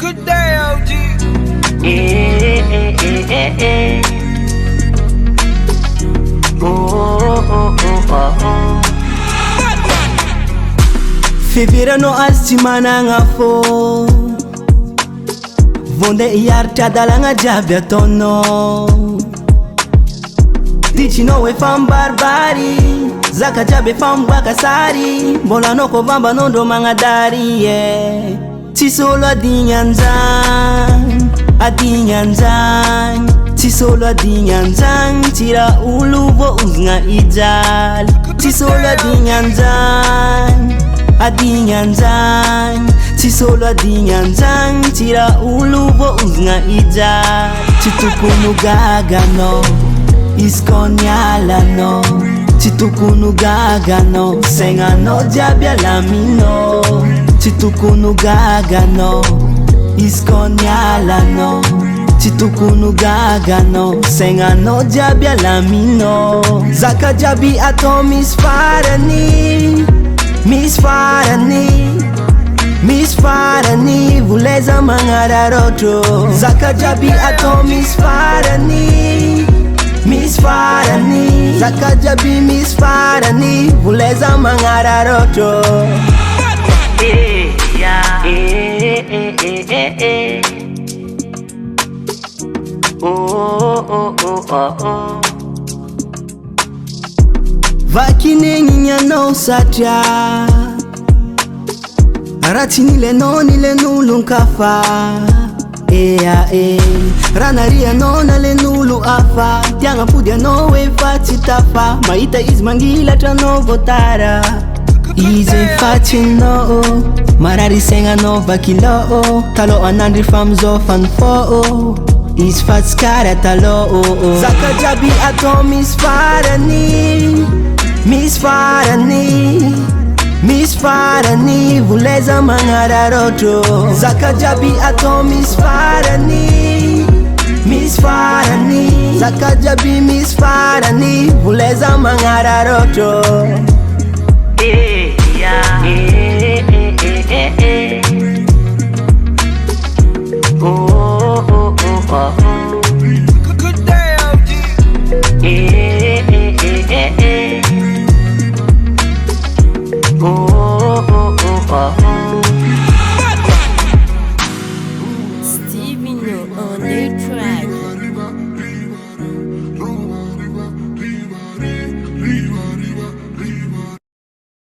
Good day, OG. Fevera no asti mananga fo Vonde iarta dalanga jiaby ataonao Dicinao efa mbarbary Zaka jiaby efa miboaka sary Mbola anao ko vambanao ndro magnadary Tsisy olo adigny anjagny Adigny anjagny Tsisy olo adigny anjagny Tsy raha olo voaozigna ijaly Tsisy olo adigny anjagny Adigny anjagny Tsisy olo adigny anjagny Tsy raha olo voaozigna ijaly Tsy tokony ho gaga anao Izy ko niala anao Tsy tokony ho gaga anao Saignanao jiaby alaminao Tsy tokony ho gaga anao Izy ko niala anao Tsy tokony ho gaga anao Saignanao jiaby alaminao Zaka jiaby atao misy farany Misy farany Misy farany Voleza magnararotro Zaka jiaby atao misy farany Misy farany Zaka jiaby misy farany Voleza magnararotro Vakinegny anao satria Raha tsy nilenao nilen'olo nkafa Raha narianao nalen'olo hafa Tiagnapody anao efa tsy tafa Mahita izy mangilatra anao voatara Izy efa tsy nao Marary saignanao vakilao Talô anandry fa amizao fanifao Izy fa tsy kara talô Zaka jiaby atao misy farany Misy farany Misy farany Voleza magnararotro Zaka jiaby atao misy farany Misy farany Zaka jiaby misy farany Voleza magnararotro